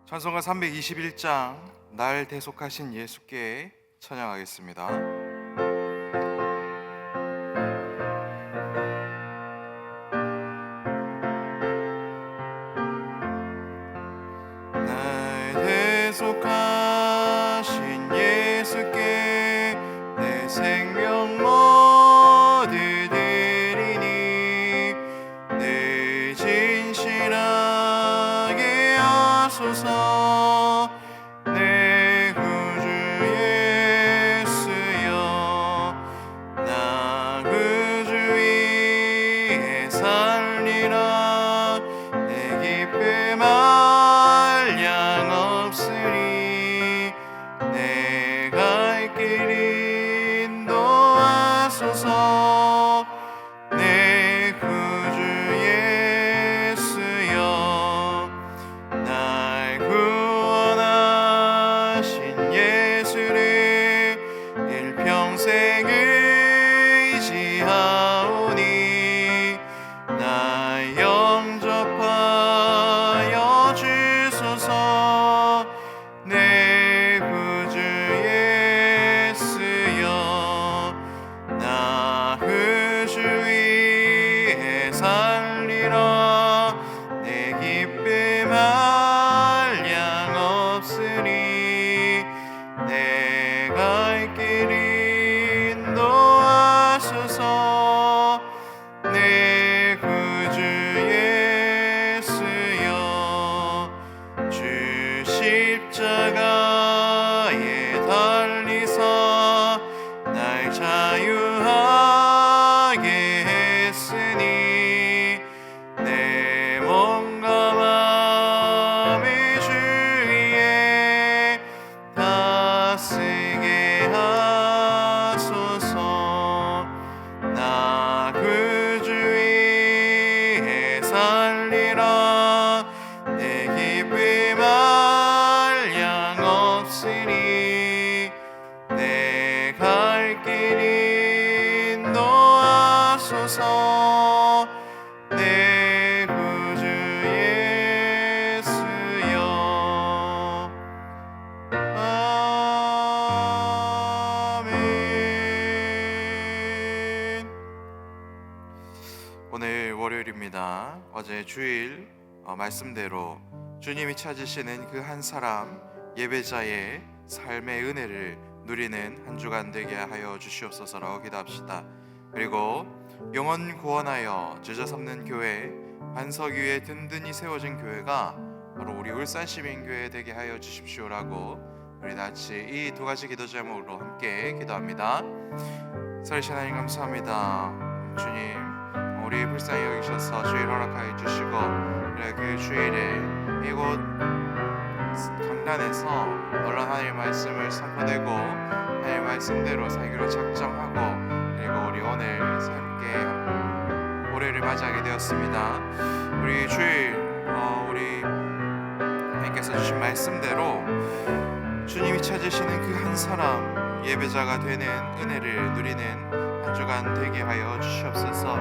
찬송가 321장 날 대속하신 예수께 찬양하겠습니다. 날 대속하신 예수께 내 생명 모두 드리니 내 진실하게 하소서. 내 구주 예수여, 나 구주 위에 살리라. 내 기쁨 한량 없으리. 내 갈 길 인도하소서. 내 구주 예수여, 날 구원하신 예수를 일평생 의지하오니 날 영접하여 주소서. 내 구주 예수여, 나 구주 위에 살리라. 내 기쁨 한량 없으니 내 갈 길 인도하소서. 내 구주 예수여, 주 십자가에 달리사 날 자유하게 했으니 내 몸과 마음을 주 위에 다스게 하소서. 나 구주 위에 살리라. 내 기쁨 한량 없으니 내 갈 길 인도하소서. 내 구주 예수여. 아멘. 오늘 월요일입니다. 어제 주일 말씀대로 주님이 찾으시는 그 한 사람 예배자의 삶의 은혜를 누리는 한 주간 되게 하여 주시옵소서라고 기도합시다. 그리고 영혼 구원하여 제자 삼는 교회, 반석 위에 든든히 세워진 교회가 바로 우리 울산시민교회 되게 하여 주십시오라고 우리 같이 이 두 가지 기도 제목으로 함께 기도합니다. 살아계신 하나님 감사합니다. 주님, 우리 불쌍히 여기셔서 주일 허락하여 주시고 그래 그 주일에 이곳 강단에서 놀라운 하나님의 말씀을 선포되고 하나님의 말씀대로 살기로 작정하고 그리고 우리 오늘 새롭게 올해를 맞이하게 되었습니다. 우리 주일 우리 하나님께서 주신 말씀대로 주님이 찾으시는 그 한 사람 예배자가 되는 은혜를 누리는 한 주간 되게 하여 주시옵소서.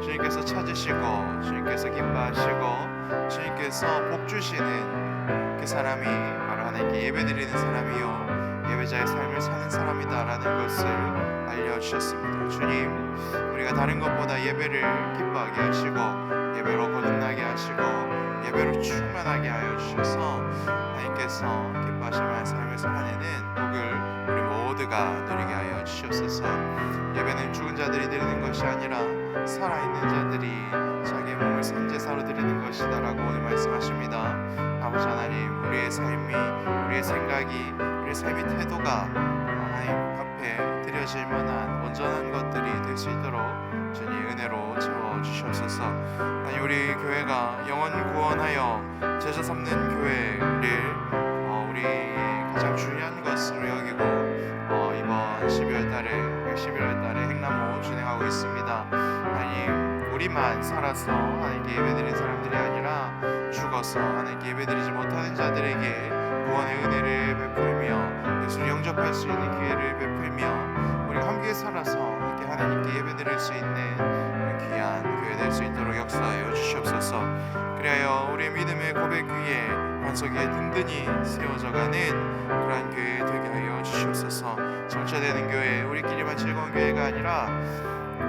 주님께서 찾으시고 주님께서 기뻐하시고 주님께서 복 주시는 그 사람이 바로 하나님께 예배드리는 사람이요 예배자의 삶을 사는 사람이다라는 것을 알려주셨습니다. 주님, 우리가 다른 것보다 예배를 기뻐하게 하시고 예배로 거듭나게 하시고 예배로 충만하게 하여 주셔서 하나님께서 기뻐하시는 삶을 살아내는 복을 우리 모두가 누리게 하여 주시옵소서. 예배는 죽은 자들이 드리는 것이 아니라 살아있는 자들이 자기의 몸을 선제사로 드리는 것이다라고 오늘 말씀하십니다. 아버지 하나님, 우리의 삶이, 우리의 생각이, 우리의 삶의 태도가 하나님 앞에 드려질 만한 온전한 것들이 될 수 있도록 주님 은혜로 채워주시옵소서. 하나님, 우리 교회가 영혼 구원하여 제자 삼는 교회를 우리의 가장 중요한 것으로 여기고 이번 11월 달에 행나무 진행하고 있습니다. 하나님, 우리만 살아서 하나님께 예배드리는 사람들이 아니라 죽어서 하나님께 예배드리지 못하는 자들에게 구원의 은혜를 베풀며 예수를 영접할 수 있는 기회를 베풀며 우리가 함께 살아서 함께 하나님께 예배드릴 수 있는 귀한 교회 될 수 있도록 역사하여 주시옵소서. 그리하여 우리의 믿음의 고백 위에 반석 위에 든든히 세워져가는 그러한 교회 되게 하여 주시옵소서. 정체되는 교회, 우리끼리만 즐거운 교회가 아니라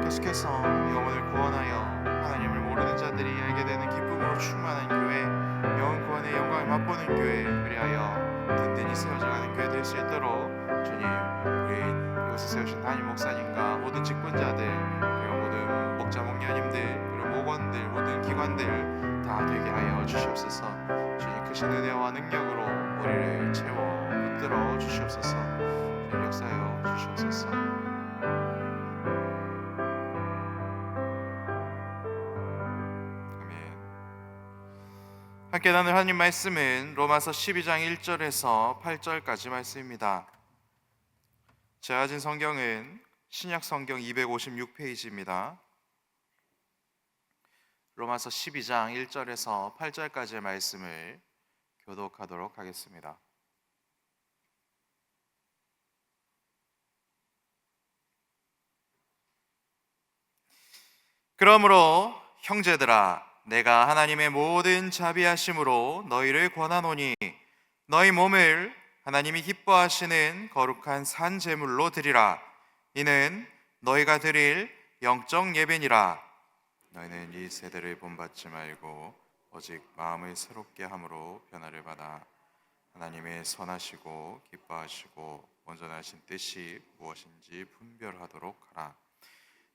계속해서 영혼을 구원하여 하나님을 모르는 자들이 알게 되는 기쁨으로 충만한 교회, 영혼 구원의 영광을 맛보는 교회, 그리하여 든든히 세워져가는 교회 될 수 있도록 주님, 우리 이곳에 세우신 담임 목사님과 모든 직분자들, 그리고 모든 목자 목녀님들, 그리고 목원들, 모든 기관들 다 되게 하여 주시옵소서. 주님 크신 은혜와 능력으로 우리를 채워 붙들어 주시옵소서. 주님 역사여 주시옵소서. 함께 나눌 하나님 말씀은 로마서 12장 1절에서 8절까지 말씀입니다. 제가 가진 성경은 신약 성경 256페이지입니다. 로마서 12장 1절에서 8절까지의 말씀을 교독하도록 하겠습니다. 그러므로 형제들아, 내가 하나님의 모든 자비하심으로 너희를 권하노니 너희 몸을 하나님이 기뻐하시는 거룩한 산 제물로 드리라. 이는 너희가 드릴 영적 예배니라. 너희는 이 세대를 본받지 말고 오직 마음을 새롭게 함으로 변화를 받아 하나님의 선하시고 기뻐하시고 온전하신 뜻이 무엇인지 분별하도록 하라.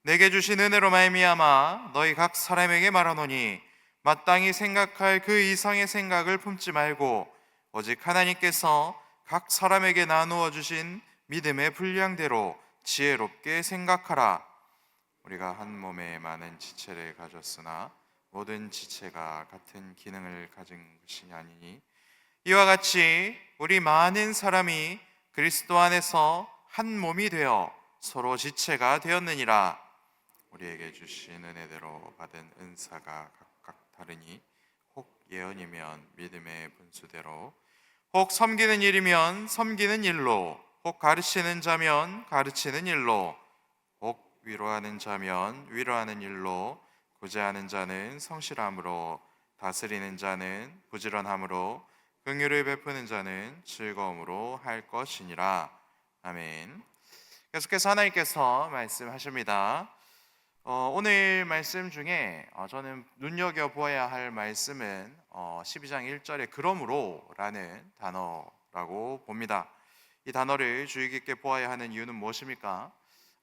내게 주신 은혜로 말미암아 너희 각 사람에게 말하노니 마땅히 생각할 그 이상의 생각을 품지 말고 오직 하나님께서 각 사람에게 나누어 주신 믿음의 분량대로 지혜롭게 생각하라. 우리가 한 몸에 많은 지체를 가졌으나 모든 지체가 같은 기능을 가진 것이 아니니 이와 같이 우리 많은 사람이 그리스도 안에서 한 몸이 되어 서로 지체가 되었느니라. 우리에게 주신 은혜대로 받은 은사가 각각 다르니 혹 예언이면 믿음의 분수대로, 혹 섬기는 일이면 섬기는 일로, 혹 가르치는 자면 가르치는 일로, 혹 위로하는 자면 위로하는 일로, 구제하는 자는 성실함으로, 다스리는 자는 부지런함으로, 긍휼을 베푸는 자는 즐거움으로 할 것이니라. 아멘. 계속해서 하나님께서 말씀하십니다. 오늘 말씀 중에 저는 눈여겨보아야 할 말씀은 12장 1절에 그러므로 라는 단어라고 봅니다. 이 단어를 주의 깊게 보아야 하는 이유는 무엇입니까?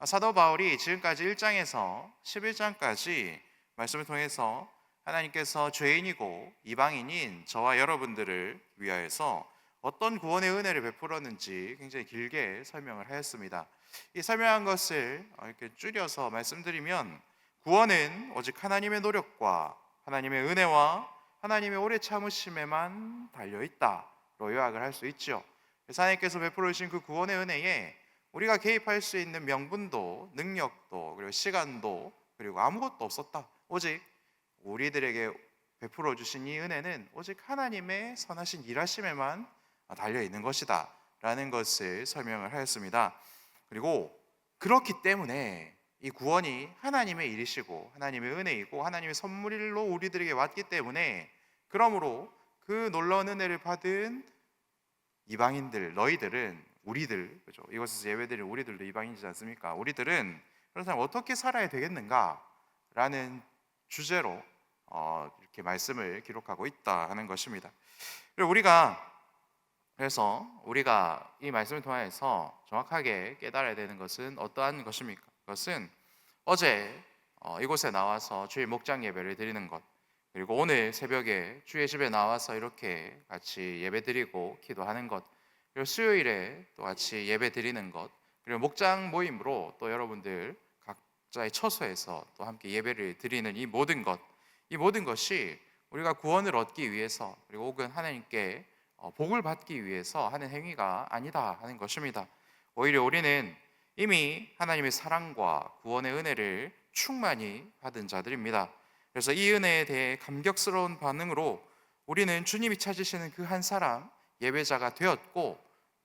사도 바울이 지금까지 1장에서 11장까지 말씀을 통해서 하나님께서 죄인이고 이방인인 저와 여러분들을 위하여서 어떤 구원의 은혜를 베풀었는지 굉장히 길게 설명을 하였습니다. 이 설명한 것을 이렇게 줄여서 말씀드리면, 구원은 오직 하나님의 노력과 하나님의 은혜와 하나님의 오래 참으심에만 달려있다로 요약을 할 수 있죠. 그래서 하나님께서 베풀어 주신 그 구원의 은혜에 우리가 개입할 수 있는 명분도 능력도 그리고 시간도 그리고 아무것도 없었다. 오직 우리들에게 베풀어 주신 이 은혜는 오직 하나님의 선하신 일하심에만 달려있는 것이다 라는 것을 설명을 하였습니다. 그리고 그렇기 때문에 이 구원이 하나님의 일이시고 하나님의 은혜이고 하나님의 선물로 우리들에게 왔기 때문에, 그러므로 그 놀라운 은혜를 받은 이방인들, 너희들은, 우리들, 그죠? 이곳에서 예배드린 우리들도 이방인이지 않습니까? 우리들은 그런 사람 어떻게 살아야 되겠는가? 라는 주제로 이렇게 말씀을 기록하고 있다 하는 것입니다. 그래서 우리가 이 말씀을 통해서 정확하게 깨달아야 되는 것은 어떠한 것입니까? 그것은 어제 이곳에 나와서 주일 목장 예배를 드리는 것, 그리고 오늘 새벽에 주의 집에 나와서 이렇게 같이 예배 드리고 기도하는 것, 그리고 수요일에 또 같이 예배 드리는 것, 그리고 목장 모임으로 또 여러분들 각자의 처소에서 또 함께 예배를 드리는 이 모든 것이 우리가 구원을 얻기 위해서, 그리고 혹은 하나님께 복을 받기 위해서 하는 행위가 아니다 하는 것입니다. 오히려 우리는 이미 하나님의 사랑과 구원의 은혜를 충만히 받은 자들입니다. 그래서 이 은혜에 대해 감격스러운 반응으로 우리는 주님이 찾으시는 그 한 사람 예배자가 되었고,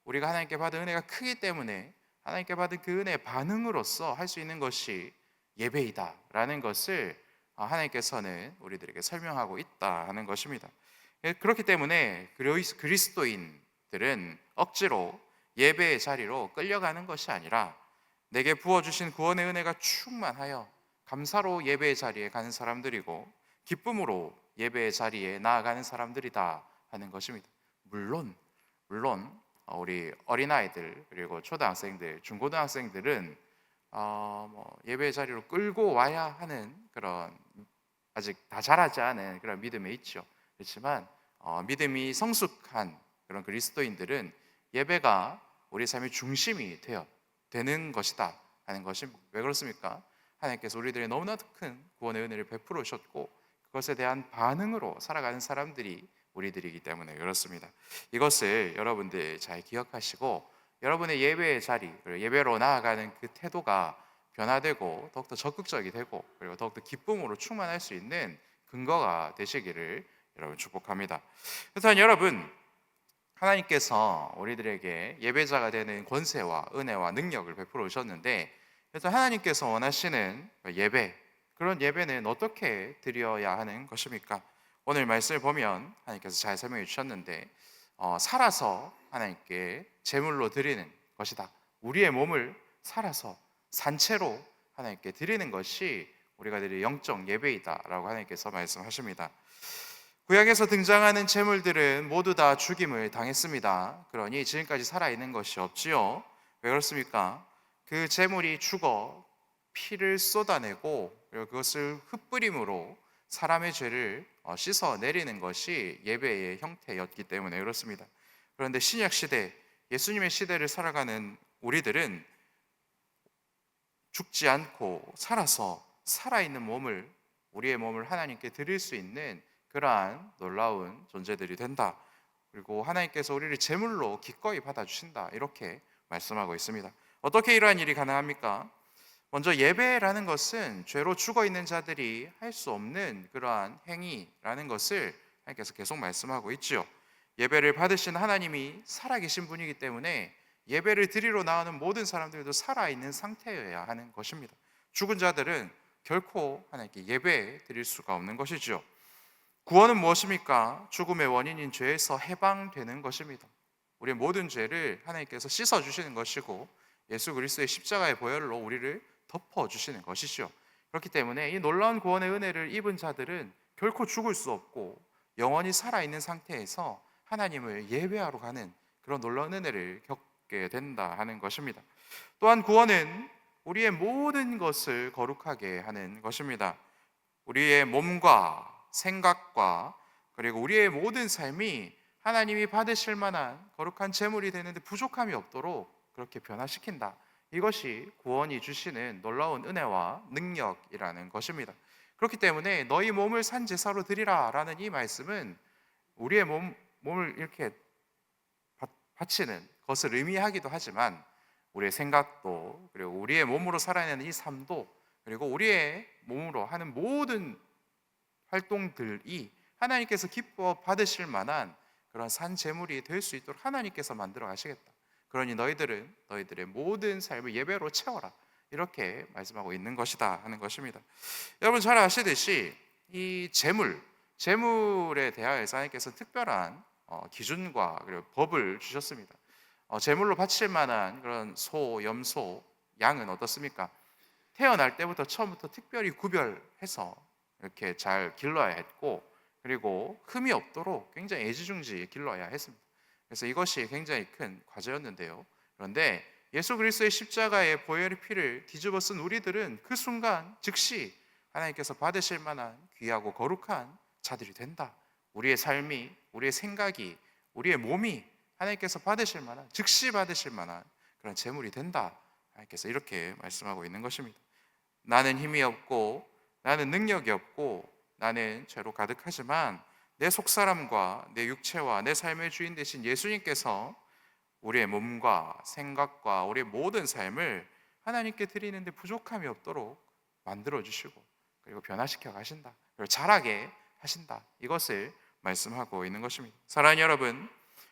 우리가 하나님께 받은 은혜가 크기 때문에 하나님께 받은 그 은혜의 반응으로서 할 수 있는 것이 예배이다 라는 것을 하나님께서는 우리들에게 설명하고 있다 하는 것입니다. 그렇기 때문에 그리스도인들은 억지로 예배의 자리로 끌려가는 것이 아니라 내게 부어주신 구원의 은혜가 충만하여 감사로 예배의 자리에 가는 사람들이고 기쁨으로 예배의 자리에 나아가는 사람들이다 하는 것입니다. 물론 우리 어린아이들 그리고 초등학생들, 중고등학생들은 예배의 자리로 끌고 와야 하는 그런 아직 다 자라지 않은 그런 믿음에 있죠. 그렇지만 믿음이 성숙한 그런 그리스도인들은 예배가 우리 삶의 중심이 되는 것이다 하는 것이 왜 그렇습니까? 하나님께서 우리들의 너무나도 큰 구원의 은혜를 베풀어 주셨고 그것에 대한 반응으로 살아가는 사람들이 우리들이기 때문에 그렇습니다. 이것을 여러분들 잘 기억하시고 여러분의 예배의 자리, 그리고 예배로 나아가는 그 태도가 변화되고 더욱더 적극적이 되고 그리고 더욱더 기쁨으로 충만할 수 있는 근거가 되시기를 여러분 축복합니다. 그래서 여러분 하나님께서 우리들에게 예배자가 되는 권세와 은혜와 능력을 베풀어 주셨는데 그래서 하나님께서 원하시는 예배 그런 예배는 어떻게 드려야 하는 것입니까? 오늘 말씀을 보면 하나님께서 잘 설명해 주셨는데 살아서 하나님께 제물로 드리는 것이다. 우리의 몸을 살아서 산채로 하나님께 드리는 것이 우리가 드릴 영적 예배이다라고 하나님께서 말씀하십니다. 구약에서 등장하는 제물들은 모두 다 죽임을 당했습니다. 그러니 지금까지 살아있는 것이 없지요. 왜 그렇습니까? 그 제물이 죽어 피를 쏟아내고 그리고 그것을 흩뿌림으로 사람의 죄를 씻어내리는 것이 예배의 형태였기 때문에 그렇습니다. 그런데 신약 시대, 예수님의 시대를 살아가는 우리들은 죽지 않고 살아서 살아있는 몸을 우리의 몸을 하나님께 드릴 수 있는 그러한 놀라운 존재들이 된다. 그리고 하나님께서 우리를 제물로 기꺼이 받아주신다. 이렇게 말씀하고 있습니다. 어떻게 이러한 일이 가능합니까? 먼저 예배라는 것은 죄로 죽어 있는 자들이 할 수 없는 그러한 행위라는 것을 하나님께서 계속 말씀하고 있죠. 예배를 받으신 하나님이 살아계신 분이기 때문에 예배를 드리러 나오는 모든 사람들도 살아있는 상태여야 하는 것입니다. 죽은 자들은 결코 하나님께 예배 드릴 수가 없는 것이죠. 구원은 무엇입니까? 죽음의 원인인 죄에서 해방되는 것입니다. 우리의 모든 죄를 하나님께서 씻어주시는 것이고 예수 그리스도의 십자가의 보혈로 우리를 덮어주시는 것이죠. 그렇기 때문에 이 놀라운 구원의 은혜를 입은 자들은 결코 죽을 수 없고 영원히 살아있는 상태에서 하나님을 예배하러 가는 그런 놀라운 은혜를 겪게 된다 하는 것입니다. 또한 구원은 우리의 모든 것을 거룩하게 하는 것입니다. 우리의 몸과 생각과 그리고 우리의 모든 삶이 하나님이 받으실 만한 거룩한 제물이 되는데 부족함이 없도록 그렇게 변화시킨다. 이것이 구원이 주시는 놀라운 은혜와 능력이라는 것입니다. 그렇기 때문에 너희 몸을 산 제사로 드리라 라는 이 말씀은 우리의 몸을 이렇게 바치는 것을 의미하기도 하지만 우리의 생각도 그리고 우리의 몸으로 살아내는 이 삶도 그리고 우리의 몸으로 하는 모든 활동들이 하나님께서 기뻐 받으실 만한 그런 산 제물이 될 수 있도록 하나님께서 만들어 가시겠다. 그러니 너희들은 너희들의 모든 삶을 예배로 채워라. 이렇게 말씀하고 있는 것이다 하는 것입니다. 여러분 잘 아시듯이 이 제물에 대하여서 하나님께서 특별한 기준과 그리고 법을 주셨습니다. 제물로 바칠 만한 그런 소, 염소, 양은 어떻습니까? 태어날 때부터 처음부터 특별히 구별해서 이렇게 잘 길러야 했고 그리고 흠이 없도록 굉장히 애지중지 길러야 했습니다. 그래서 이것이 굉장히 큰 과제였는데요. 그런데 예수 그리스도의 십자가의 보혈의 피를 뒤집어 쓴 우리들은 그 순간 즉시 하나님께서 받으실 만한 귀하고 거룩한 자들이 된다. 우리의 삶이, 우리의 생각이, 우리의 몸이 하나님께서 받으실 만한, 즉시 받으실 만한 그런 제물이 된다. 하나님께서 이렇게 말씀하고 있는 것입니다. 나는 힘이 없고 나는 능력이 없고 나는 죄로 가득하지만 내 속사람과 내 육체와 내 삶의 주인 되신 예수님께서 우리의 몸과 생각과 우리의 모든 삶을 하나님께 드리는데 부족함이 없도록 만들어 주시고 그리고 변화시켜 가신다. 그리고 자라게 하신다. 이것을 말씀하고 있는 것입니다. 사랑하는 여러분,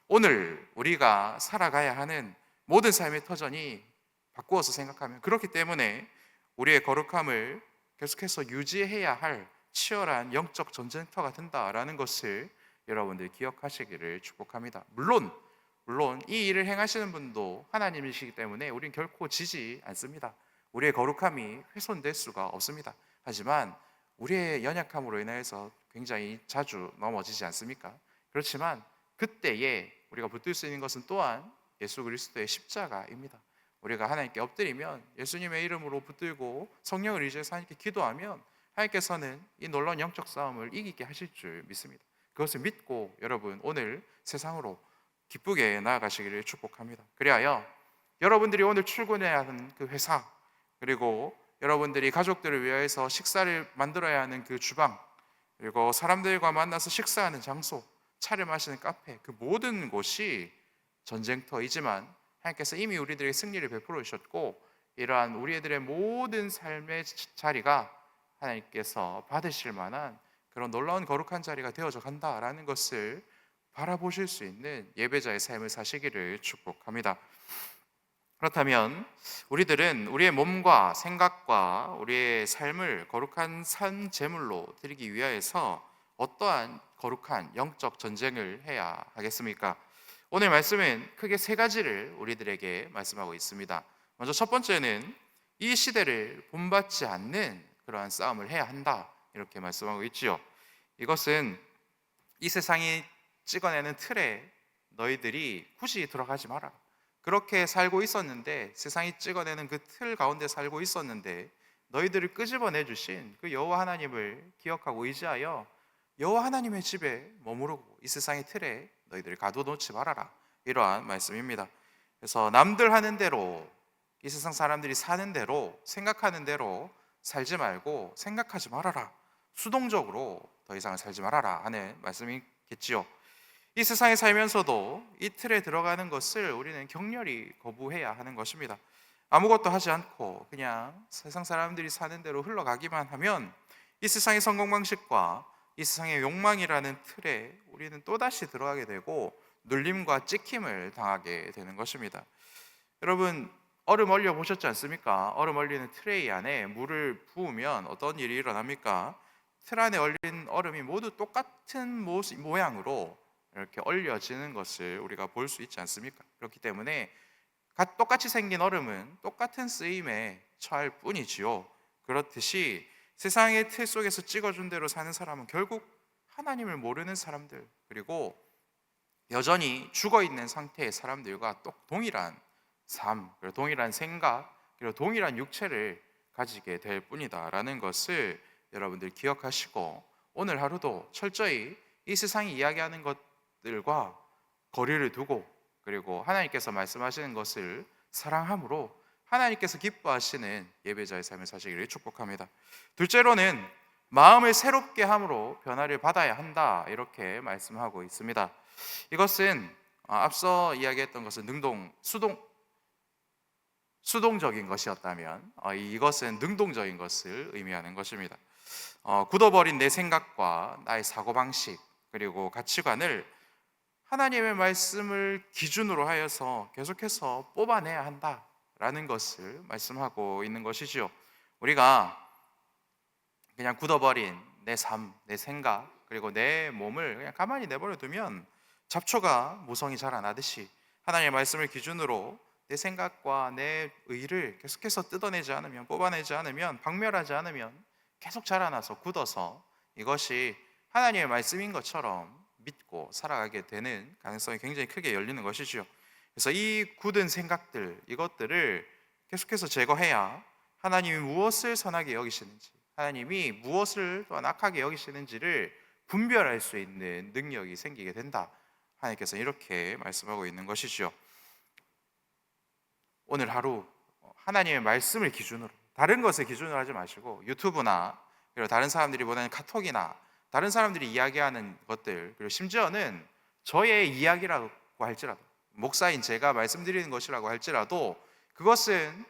오늘 우리가 살아가야 하는 모든 삶의 터전이 바꾸어서 생각하면 그렇기 때문에 우리의 거룩함을 계속해서 유지해야 할 치열한 영적 전쟁터가 된다라는 것을 여러분들 기억하시기를 축복합니다. 물론 이 일을 행하시는 분도 하나님이시기 때문에 우리는 결코 지지 않습니다. 우리의 거룩함이 훼손될 수가 없습니다. 하지만 우리의 연약함으로 인해서 굉장히 자주 넘어지지 않습니까? 그렇지만 그때에 우리가 붙들 수 있는 것은 또한 예수 그리스도의 십자가입니다. 우리가 하나님께 엎드리면 예수님의 이름으로 붙들고 성령을 의지해서 하나님께 기도하면 하나님께서는 이 놀라운 영적 싸움을 이기게 하실 줄 믿습니다. 그것을 믿고 여러분 오늘 세상으로 기쁘게 나아가시기를 축복합니다. 그리하여 여러분들이 오늘 출근해야 하는 그 회사, 그리고 여러분들이 가족들을 위해서 식사를 만들어야 하는 그 주방, 그리고 사람들과 만나서 식사하는 장소, 차를 마시는 카페, 그 모든 곳이 전쟁터이지만 하나님께서 이미 우리들에게 승리를 베풀어 주셨고, 이러한 우리들의 모든 삶의 자리가 하나님께서 받으실 만한 그런 놀라운 거룩한 자리가 되어져 간다라는 것을 바라보실 수 있는 예배자의 삶을 사시기를 축복합니다. 그렇다면 우리들은 우리의 몸과 생각과 우리의 삶을 거룩한 산 제물로 드리기 위하여서 어떠한 거룩한 영적 전쟁을 해야 하겠습니까? 오늘 말씀은 크게 세 가지를 우리들에게 말씀하고 있습니다. 먼저 첫 번째는 이 시대를 본받지 않는 그러한 싸움을 해야 한다, 이렇게 말씀하고 있지요. 이것은 이 세상이 찍어내는 틀에 너희들이 굳이 들어가지 마라. 그렇게 살고 있었는데, 세상이 찍어내는 그 틀 가운데 살고 있었는데 너희들을 끄집어내 주신 그 여호와 하나님을 기억하고 의지하여 여호와 하나님의 집에 머무르고 이 세상의 틀에 너희들을 가둬놓지 말아라, 이러한 말씀입니다. 그래서 남들 하는 대로, 이 세상 사람들이 사는 대로, 생각하는 대로 살지 말고 생각하지 말아라, 수동적으로 더 이상 살지 말아라 하는 말씀이겠지요. 이 세상에 살면서도 이 틀에 들어가는 것을 우리는 격렬히 거부해야 하는 것입니다. 아무것도 하지 않고 그냥 세상 사람들이 사는 대로 흘러가기만 하면 이 세상의 성공 방식과 이 세상의 욕망이라는 틀에 우리는 또다시 들어가게 되고 눌림과 찍힘을 당하게 되는 것입니다. 여러분, 얼음 얼려 보셨지 않습니까? 얼음 얼리는 트레이 안에 물을 부으면 어떤 일이 일어납니까? 틀 안에 얼린 얼음이 모두 똑같은 모양으로 이렇게 얼려지는 것을 우리가 볼 수 있지 않습니까? 그렇기 때문에 똑같이 생긴 얼음은 똑같은 쓰임에 처할 뿐이지요. 그렇듯이 세상의 틀 속에서 찍어준 대로 사는 사람은 결국 하나님을 모르는 사람들, 그리고 여전히 죽어있는 상태의 사람들과 동일한 삶, 그리고 동일한 생각, 그리고 동일한 육체를 가지게 될 뿐이다라는 것을 여러분들 기억하시고, 오늘 하루도 철저히 이 세상이 이야기하는 것들과 거리를 두고, 그리고 하나님께서 말씀하시는 것을 사랑함으로 하나님께서 기뻐하시는 예배자의 삶을 사시기를 축복합니다. 둘째로는 마음을 새롭게 함으로 변화를 받아야 한다, 이렇게 말씀하고 있습니다. 이것은 앞서 이야기했던 것은 수동적인 것이었다면 이것은 능동적인 것을 의미하는 것입니다. 굳어버린 내 생각과 나의 사고방식, 그리고 가치관을 하나님의 말씀을 기준으로 하여서 계속해서 뽑아내야 한다라는 것을 말씀하고 있는 것이지요. 우리가 그냥 굳어버린 내 삶, 내 생각, 그리고 내 몸을 그냥 가만히 내버려 두면 잡초가 모성이 자라나듯이 하나님의 말씀을 기준으로 내 생각과 내 의를 계속해서 뜯어내지 않으면, 뽑아내지 않으면, 박멸하지 않으면 계속 자라나서 굳어서 이것이 하나님의 말씀인 것처럼 믿고 살아가게 되는 가능성이 굉장히 크게 열리는 것이죠. 그래서 이 굳은 생각들, 이것들을 계속해서 제거해야 하나님이 무엇을 선하게 여기시는지, 하나님이 무엇을 또한 악하게 여기시는지를 분별할 수 있는 능력이 생기게 된다, 하나님께서 이렇게 말씀하고 있는 것이죠. 오늘 하루 하나님의 말씀을 기준으로, 다른 것을 기준으로 하지 마시고 유튜브나 그리고 다른 사람들이 보내는 카톡이나 다른 사람들이 이야기하는 것들, 그리고 심지어는 저의 이야기라고 할지라도, 목사인 제가 말씀드리는 것이라고 할지라도 그것은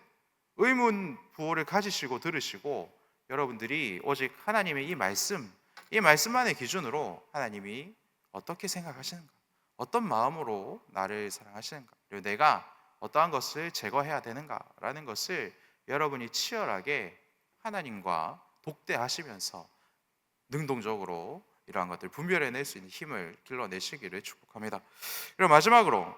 의문 부호를 가지시고 들으시고 여러분들이 오직 하나님의 이 말씀만의 기준으로 하나님이 어떻게 생각하시는가, 어떤 마음으로 나를 사랑하시는가, 그리고 내가 어떠한 것을 제거해야 되는가라는 것을 여러분이 치열하게 하나님과 독대하시면서 능동적으로 이러한 것들을 분별해낼 수 있는 힘을 길러내시기를 축복합니다. 그리고 마지막으로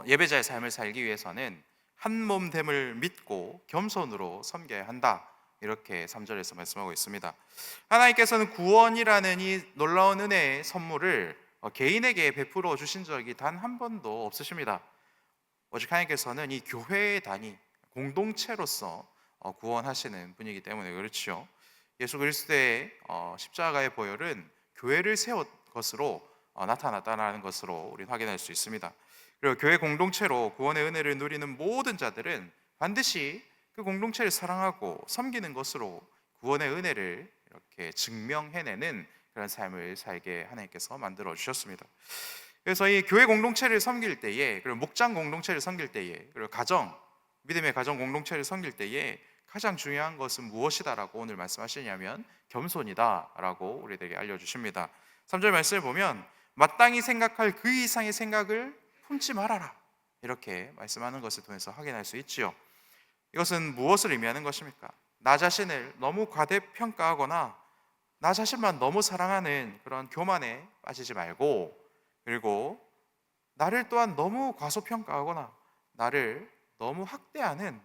예배자의 삶을 살기 위해서는 한 몸됨을 믿고 겸손으로 섬겨야 한다, 이렇게 3절에서 말씀하고 있습니다. 하나님께서는 구원이라는 이 놀라운 은혜의 선물을 개인에게 베풀어 주신 적이 단 한 번도 없으십니다. 오직 하나님께서는 이 교회의 단위, 공동체로서 구원하시는 분이기 때문에 그렇죠. 예수 그리스도의 십자가의 보혈은 교회를 세운 것으로 나타났다는 것으로 우리는 확인할 수 있습니다. 그리고 교회 공동체로 구원의 은혜를 누리는 모든 자들은 반드시 그 공동체를 사랑하고 섬기는 것으로 구원의 은혜를 이렇게 증명해내는 그런 삶을 살게 하나님께서 만들어 주셨습니다. 그래서 이 교회 공동체를 섬길 때에, 그리고 목장 공동체를 섬길 때에, 그리고 믿음의 가정 공동체를 섬길 때에 가장 중요한 것은 무엇이다라고 오늘 말씀하시냐면 겸손이다라고 우리에게 알려주십니다. 3절 말씀을 보면 마땅히 생각할 그 이상의 생각을 품지 말아라, 이렇게 말씀하는 것을 통해서 확인할 수 있지요. 이것은 무엇을 의미하는 것입니까? 나 자신을 너무 과대평가하거나 나 자신만 너무 사랑하는 그런 교만에 빠지지 말고, 그리고 나를 또한 너무 과소평가하거나 나를 너무 학대하는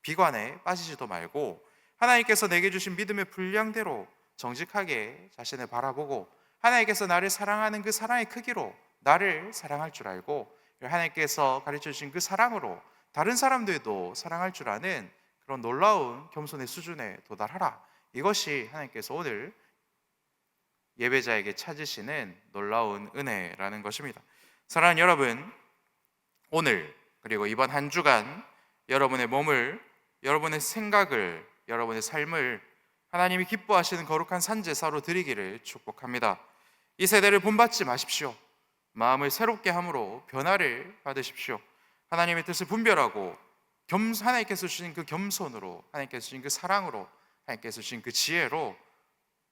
비관에 빠지지도 말고, 하나님께서 내게 주신 믿음의 분량대로 정직하게 자신을 바라보고 하나님께서 나를 사랑하는 그 사랑의 크기로 나를 사랑할 줄 알고, 하나님께서 가르쳐 주신 그 사랑으로 다른 사람들도 사랑할 줄 아는 그런 놀라운 겸손의 수준에 도달하라. 이것이 하나님께서 오늘 예배자에게 찾으시는 놀라운 은혜라는 것입니다. 사랑하는 여러분, 오늘 그리고 이번 한 주간 여러분의 몸을, 여러분의 생각을, 여러분의 삶을 하나님이 기뻐하시는 거룩한 산제사로 드리기를 축복합니다. 이 세대를 본받지 마십시오. 마음을 새롭게 함으로 변화를 받으십시오. 하나님의 뜻을 분별하고 하나님께서 주신 그 겸손으로, 하나님께서 주신 그 사랑으로, 하나님께서 주신 그 지혜로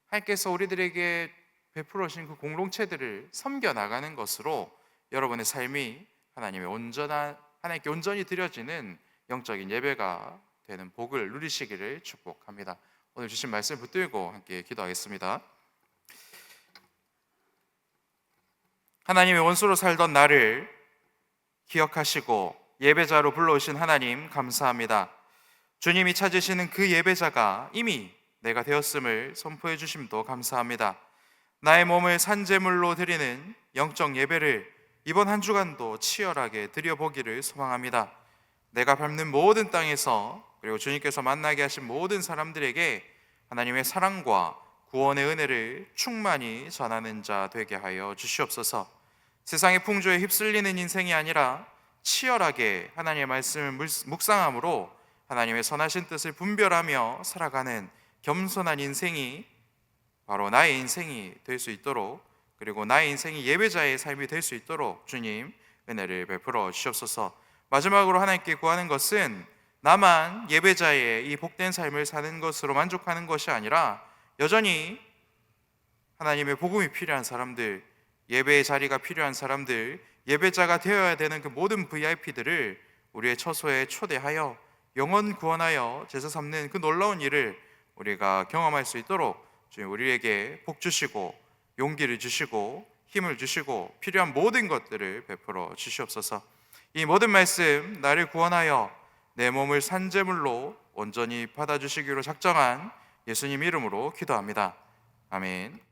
하나님께서 우리들에게 베풀어 주신 그 공동체들을 섬겨 나가는 것으로 여러분의 삶이 하나님께 온전히 드려지는 영적인 예배가 되는 복을 누리시기를 축복합니다. 오늘 주신 말씀 붙들고 함께 기도하겠습니다. 하나님의 원수로 살던 나를 기억하시고 예배자로 불러오신 하나님 감사합니다. 주님이 찾으시는 그 예배자가 이미 내가 되었음을 선포해 주심도 감사합니다. 나의 몸을 산제물로 드리는 영적 예배를 이번 한 주간도 치열하게 드려보기를 소망합니다. 내가 밟는 모든 땅에서, 그리고 주님께서 만나게 하신 모든 사람들에게 하나님의 사랑과 구원의 은혜를 충만히 전하는 자 되게 하여 주시옵소서. 세상의 풍조에 휩쓸리는 인생이 아니라 치열하게 하나님의 말씀을 묵상함으로 하나님의 선하신 뜻을 분별하며 살아가는 겸손한 인생이 바로 나의 인생이 될 수 있도록, 그리고 나의 인생이 예배자의 삶이 될 수 있도록 주님 은혜를 베풀어 주시옵소서. 마지막으로 하나님께 구하는 것은 나만 예배자의 이 복된 삶을 사는 것으로 만족하는 것이 아니라 여전히 하나님의 복음이 필요한 사람들, 예배의 자리가 필요한 사람들, 예배자가 되어야 되는 그 모든 VIP들을 우리의 처소에 초대하여 영혼 구원하여 제사 삼는 그 놀라운 일을 우리가 경험할 수 있도록 주님 우리에게 복 주시고 용기를 주시고 힘을 주시고 필요한 모든 것들을 베풀어 주시옵소서. 이 모든 말씀 나를 구원하여 내 몸을 산제물로 온전히 받아주시기로 작정한 예수님 이름으로 기도합니다. 아멘.